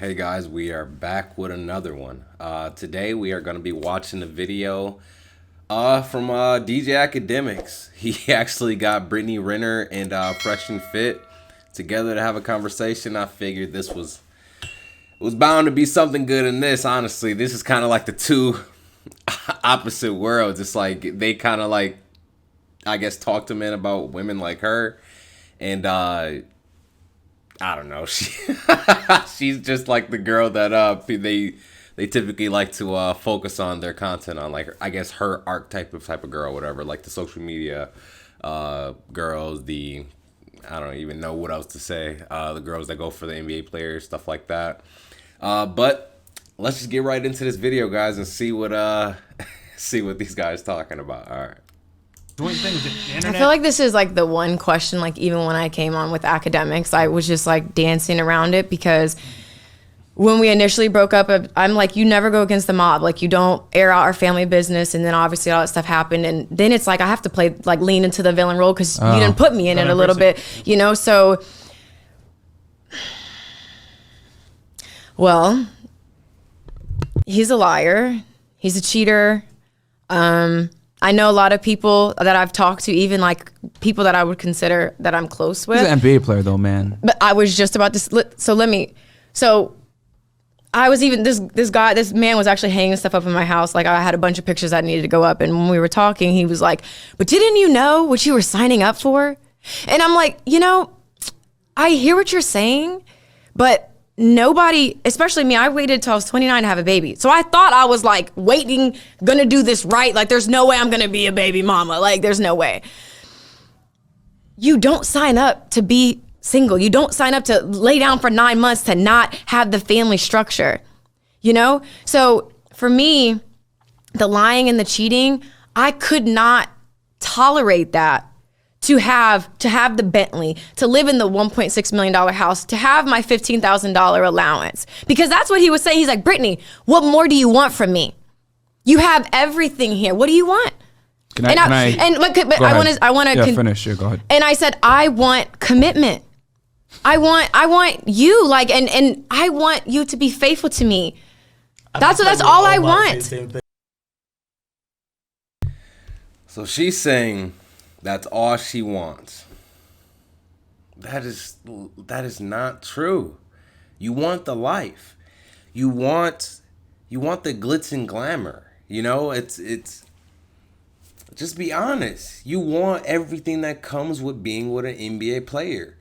Hey guys, we are back with another one. Today we are going to be watching a video from DJ Academics. He actually got Brittany Renner and Fresh&Fit together to have a conversation. I figured this was bound to be something good in this. Honestly, this is kind of like the two opposite worlds. It's like they kind of like, I guess, talk to men about women like her, and I don't know. She's just like the girl that they typically like to focus on their content on, like, I guess, her archetype of type of girl, whatever, like the social media girls, the, I don't even know what else to say, the girls that go for the NBA players, stuff like that. But let's just get right into this video, guys, and see what see what these guys talking about. All right. Doing things with the internet. I feel like this is like the one question, like even when I came on with Academics, I was just like dancing around it, because when we initially broke up, I'm like, you never go against the mob. Like, you don't air out our family business. And then obviously all that stuff happened. And then it's like, I have to play, like, lean into the villain role because you didn't put me in it a little bit, you know? So, well, he's a liar. He's a cheater. I know a lot of people that I've talked to, even like people that I would consider that I'm close with. He's an NBA player though, man. But I was just about to, so I was even, this man was actually hanging stuff up in my house. Like, I had a bunch of pictures that needed to go up. And when we were talking, he was like, but didn't you know what you were signing up for? And I'm like, I hear what you're saying, but nobody, especially me, I waited till I was 29 to have a baby. So I thought I was like waiting, gonna do this right. Like, there's no way I'm gonna be a baby mama. Like, there's no way. You don't sign up to be single. You don't sign up to lay down for 9 months to not have the family structure, So for me, the lying and the cheating, I could not tolerate that. To have the Bentley, to live in the $1.6 million house, to have my $15,000 allowance. Because that's what he was saying. He's like, Brittany, what more do you want from me? You have everything here. What do you want? But I want to finish. Yeah, go ahead. And I said, I want commitment. I want you, like, and I want you to be faithful to me. That's all I want. So she's saying that's all she wants. That is not true. You want the life. You want the glitz and glamour. It's just be honest. You want everything that comes with being with an NBA player.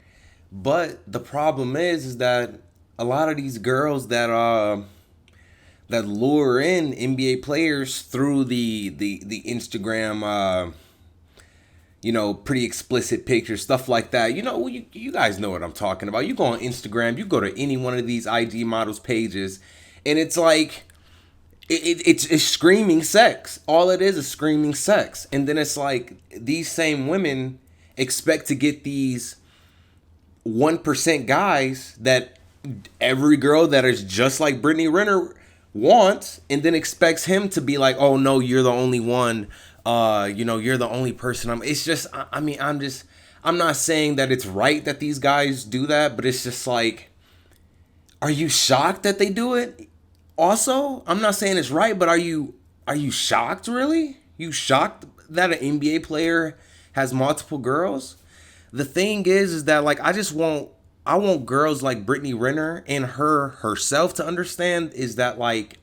But the problem is that a lot of these girls that lure in NBA players through the Instagram pretty explicit pictures, stuff like that. You guys know what I'm talking about. You go on Instagram, you go to any one of these IG models pages, and it's like, it's screaming sex. All it is screaming sex. And then it's like, these same women expect to get these 1% guys that every girl that is just like Brittany Renner wants, and then expects him to be like, oh no, you're the only one. You're the only person. It's just, I'm not saying that it's right that these guys do that, but it's just like, are you shocked that they do it? Also, I'm not saying it's right, but are you shocked, really? You shocked that an NBA player has multiple girls? The thing is that, like, I want girls like Brittany Renner and herself to understand is that, like,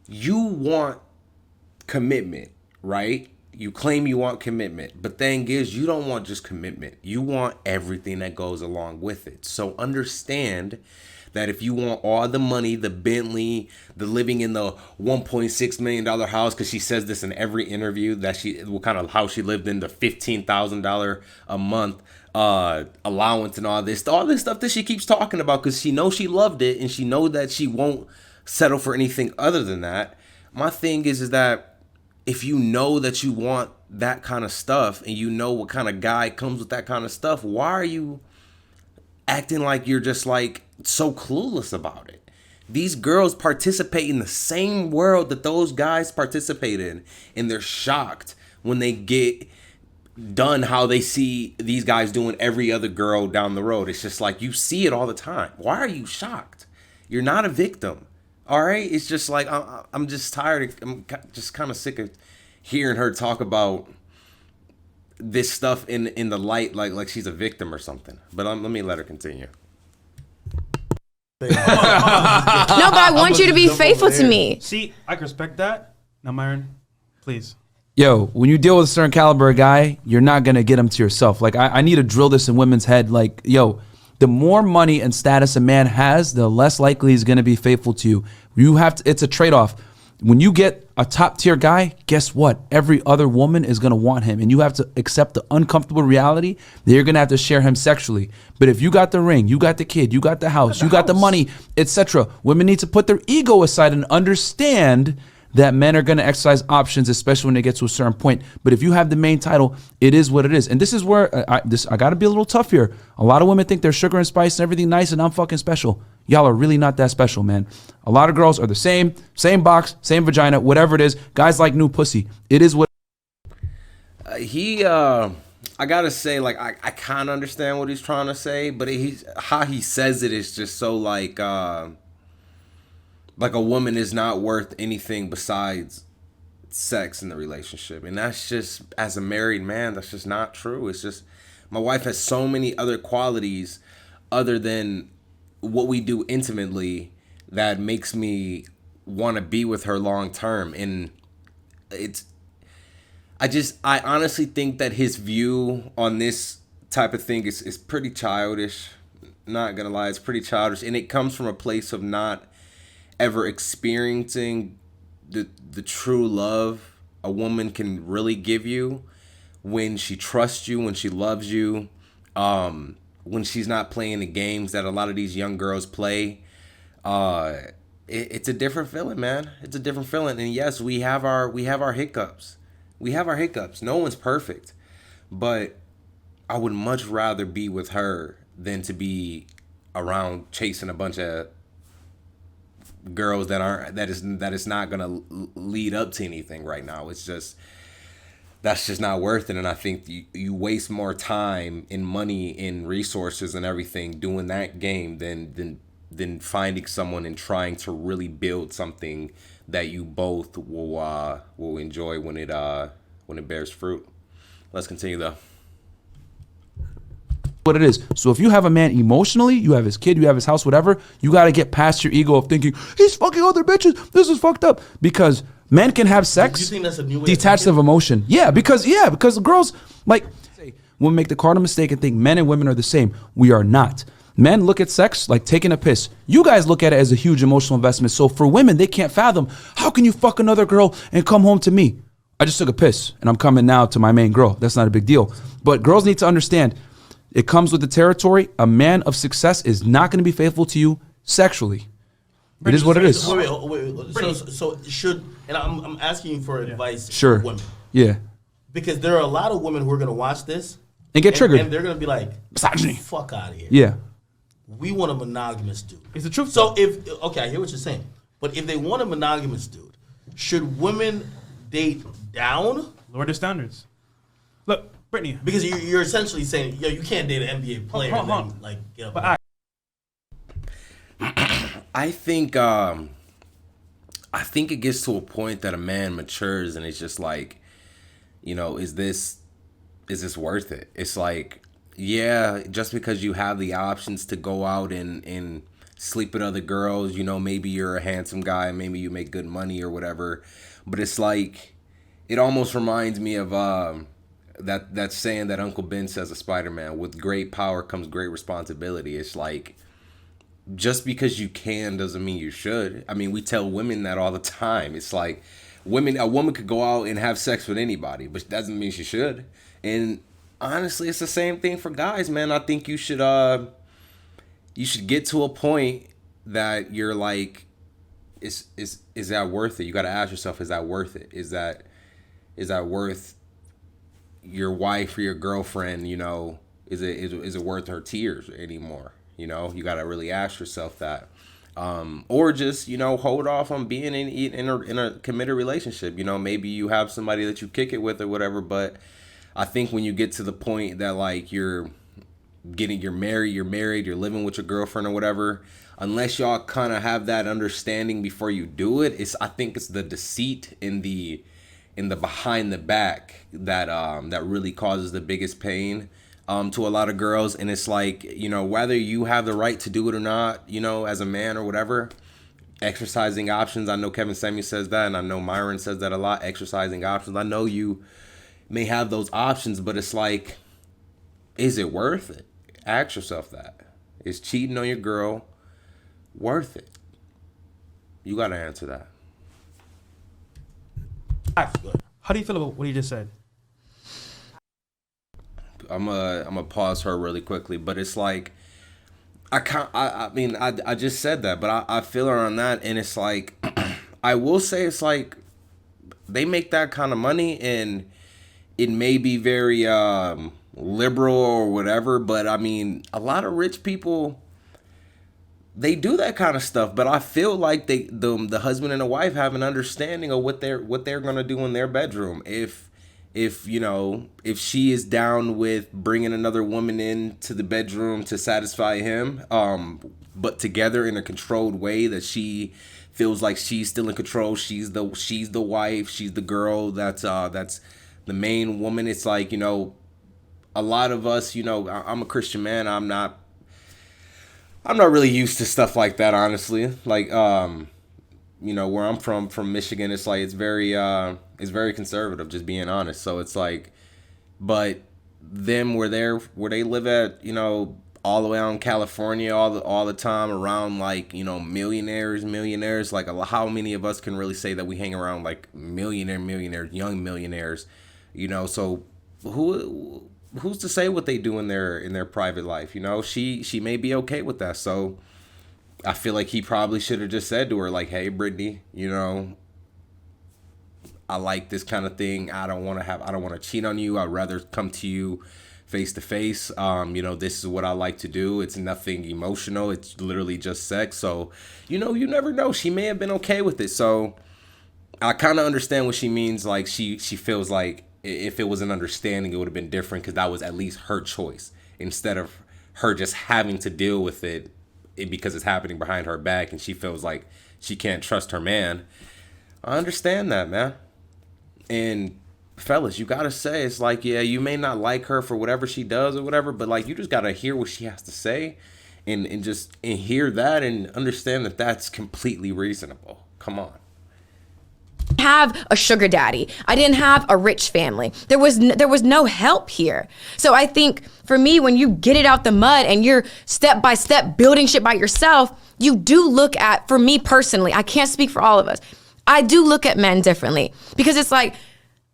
you want commitment. Right? You claim you want commitment, but thing is, you don't want just commitment. You want everything that goes along with it. So understand that if you want all the money, the Bentley, the living in the $1.6 million house, because she says this in every interview, that how she lived in the $15,000 a month allowance and all this stuff that she keeps talking about, because she knows she loved it and she knows that she won't settle for anything other than that. My thing is that if you know that you want that kind of stuff and you know what kind of guy comes with that kind of stuff, why are you acting like you're just like so clueless about it? These girls participate in the same world that those guys participate in, and they're shocked when they get done how they see these guys doing every other girl down the road. It's just like, you see it all the time. Why are you shocked? You're not a victim. All right, it's just like I'm just tired. I'm just kind of sick of hearing her talk about this stuff in the light like she's a victim or something. But let me let her continue. No, but I want you to be faithful to me. See, I can respect that. Now, Myron, please. Yo, when you deal with a certain caliber of guy, you're not going to get him to yourself. Like, I need to drill this in women's head. Like, yo, the more money and status a man has, the less likely he's going to be faithful to you. You have to, it's a trade-off. When you get a top-tier guy, guess what? Every other woman is going to want him, and you have to accept the uncomfortable reality that you're going to have to share him sexually. But if you got the ring, you got the kid, you got the house, you got the money, etc., women need to put their ego aside and understand that men are going to exercise options, especially when they get to a certain point. But if you have the main title, it is what it is. And this is where I got to be a little tough here. A lot of women think they're sugar and spice and everything nice, and I'm fucking special. Y'all are really not that special, man. A lot of girls are the same box, same vagina, whatever it is. Guys like new pussy. It is what. I gotta say, like, I kind of understand what he's trying to say, but how he says it is just so like a woman is not worth anything besides sex in the relationship. And that's just, as a married man, that's just not true. It's just, my wife has so many other qualities other than what we do intimately that makes me want to be with her long term. And I honestly think that his view on this type of thing is pretty childish. Not gonna lie, it's pretty childish. And it comes from a place of not ever experiencing the true love a woman can really give you when she trusts you, when she loves you, when she's not playing the games that a lot of these young girls play. It's a different feeling, man. It's a different feeling. And yes, we have our hiccups. We have our hiccups. No one's perfect. But I would much rather be with her than to be around chasing a bunch of girls that is not gonna lead up to anything right now. It's just, that's just not worth it. And I think you waste more time and money and resources and everything doing that game than finding someone and trying to really build something that you both will enjoy when it bears fruit. Let's continue though. What it is. So if you have a man emotionally, you have his kid, you have his house, whatever, you got to get past your ego of thinking he's fucking other bitches, this is fucked up. Because men can have sex you think that's a new way detached of emotion. Because girls, like, women make the cardinal mistake and think men and women are the same. We are not. Men look at sex like taking a piss. You guys look at it as a huge emotional investment. So for women, they can't fathom, how can you fuck another girl and come home to me? I just took a piss and I'm coming now to my main girl. That's not a big deal. But girls need to understand, it comes with the territory. A man of success is not going to be faithful to you sexually. It is what it is. Wait. So should, and I'm asking you for advice. Sure. For women. Yeah. Because there are a lot of women who are going to watch this And get triggered. and they're going to be like, misogyny. Fuck out of here. Yeah. We want a monogamous dude. It's the truth. So okay, I hear what you're saying. But if they want a monogamous dude, should women date down? Lower their standards. Look, Brittany. Because you're essentially saying, yo, you can't date an NBA player and then like get up. But I think it gets to a point that a man matures and it's just like, is this worth it? It's like, yeah, just because you have the options to go out and sleep with other girls, maybe you're a handsome guy, maybe you make good money or whatever, but it's like, it almost reminds me of that saying that Uncle Ben says of Spider-Man, with great power comes great responsibility. It's like, just because you can doesn't mean you should. I mean, we tell women that all the time. It's like, a woman could go out and have sex with anybody, but it doesn't mean she should. And honestly, it's the same thing for guys, man. I think you should get to a point that you're like, is that worth it? You got to ask yourself, is that worth it? Is that worth your wife or your girlfriend? Is it worth her tears anymore? You got to really ask yourself that. Or just, hold off on being in a committed relationship. Maybe you have somebody that you kick it with or whatever, but I think when you get to the point that like you're you're married, you're living with your girlfriend or whatever, unless y'all kind of have that understanding before you do it, I think it's the deceit in the behind the back that that really causes the biggest pain to a lot of girls. And it's like, whether you have the right to do it or not, as a man or whatever, exercising options. I know Kevin Samuel says that, and I know Myron says that a lot. Exercising options. I know you may have those options, but it's like, is it worth it? Ask yourself that. Is cheating on your girl worth it? You got to answer that. How do you feel about what he just said? I'm gonna pause her really quickly, but it's like, I just said that, but I feel her on that, and it's like, I will say it's like, they make that kind of money, and it may be very liberal or whatever, but I mean, a lot of rich people, they do that kind of stuff, but I feel like the husband and the wife have an understanding of what they're gonna do in their bedroom. If she is down with bringing another woman into the bedroom to satisfy him, but together in a controlled way, that she feels like she's still in control. She's the wife. She's the girl. That's the main woman. It's like, a lot of us, I'm a Christian man. I'm not really used to stuff like that, honestly. Like, where I'm from Michigan, it's like, it's very conservative, just being honest. So it's like, but them where they live at, all the way out in California, all the time around, like, millionaires. Like, how many of us can really say that we hang around like millionaires, young millionaires, So who's to say what they do in their private life? She may be okay with that. So I feel like he probably should have just said to her, like, hey, Brittany, I like this kind of thing. I don't want to cheat on you. I'd rather come to you face to face. This is what I like to do. It's nothing emotional. It's literally just sex. So, you never know. She may have been okay with it. So I kind of understand what she means. Like, she feels like if it was an understanding, it would have been different, because that was at least her choice, instead of her just having to deal with it because it's happening behind her back and she feels like she can't trust her man. I understand that, man. And fellas, you gotta say, it's like, yeah, you may not like her for whatever she does or whatever, but like, you just gotta hear what she has to say and hear that and understand that that's completely reasonable. Come on. Have a sugar daddy. I didn't have a rich family. There was no help here. So I think for me, when you get it out the mud and you're step by step building shit by yourself, you do look at, for me personally, I can't speak for all of us, I do look at men differently, because it's like,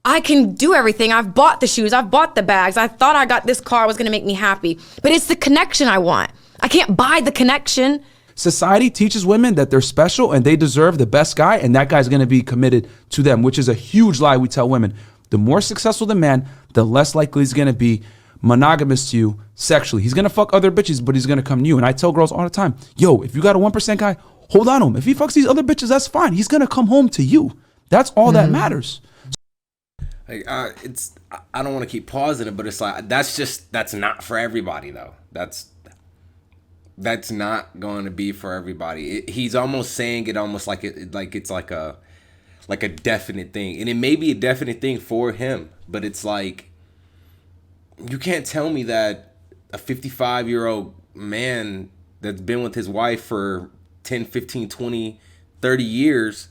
I can do everything. I've bought the shoes. I've bought the bags. I thought I got this car was going to make me happy, but it's the connection I want. I can't buy the connection. Society teaches women that they're special and they deserve the best guy, and that guy's going to be committed to them, which is a huge lie we tell women. The more successful the man, the less likely he's going to be monogamous to you sexually. He's going to fuck other bitches, but he's going to come to you. And I tell girls all the time, yo, if you got a 1% guy, hold on to him. If he fucks these other bitches, that's fine. He's going to come home to you. That's all that matters. Like, I don't want to keep pausing it, but it's like, that's not for everybody though. That's not going to be for everybody. He's almost saying it almost like it's like a definite thing, and it may be a definite thing for him, but it's like, you can't tell me that a 55-year-old man that's been with his wife for 10, 15, 20, 30 years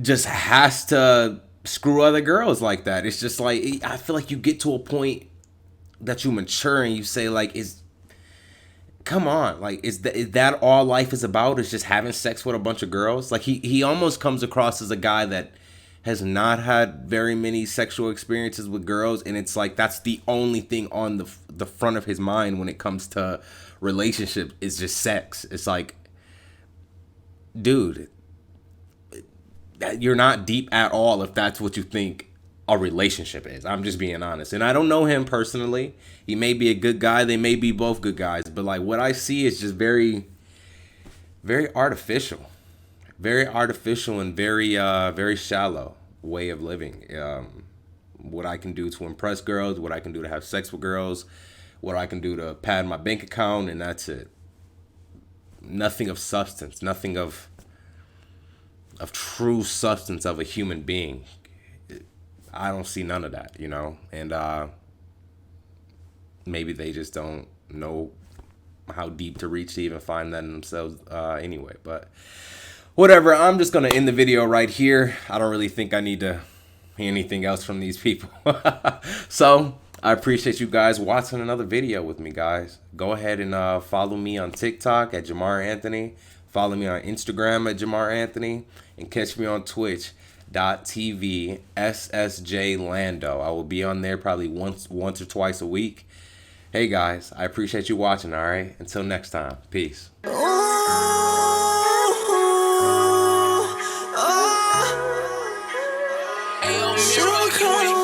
just has to screw other girls like that. It's just like, I feel like you get to a point that you mature and you say, like, come on, like, is that all life is about, is just having sex with a bunch of girls? Like, he almost comes across as a guy that has not had very many sexual experiences with girls, and it's like, that's the only thing on the front of his mind when it comes to relationships, is just sex. It's like, dude, you're not deep at all if that's what you think a relationship is. I'm just being honest. And I don't know him personally. He may be a good guy. They may be both good guys. But like, what I see is just very, very artificial. Very artificial and very, very shallow way of living. What I can do to impress girls, what I can do to have sex with girls, what I can do to pad my bank account, and that's it. Nothing of substance, nothing of true substance of a human being. I don't see none of that, you know, and maybe they just don't know how deep to reach to even find that in themselves anyway. But whatever, I'm just gonna end the video right here. I don't really think I need to hear anything else from these people. So I appreciate you guys watching another video with me, guys. Go ahead and follow me on TikTok at Jamar Anthony. Follow me on Instagram at Jamar Anthony, and catch me on Twitch.tv SSJ Lando. I will be on there probably once or twice a week. Hey guys, I appreciate you watching, all right? Until next time, peace. So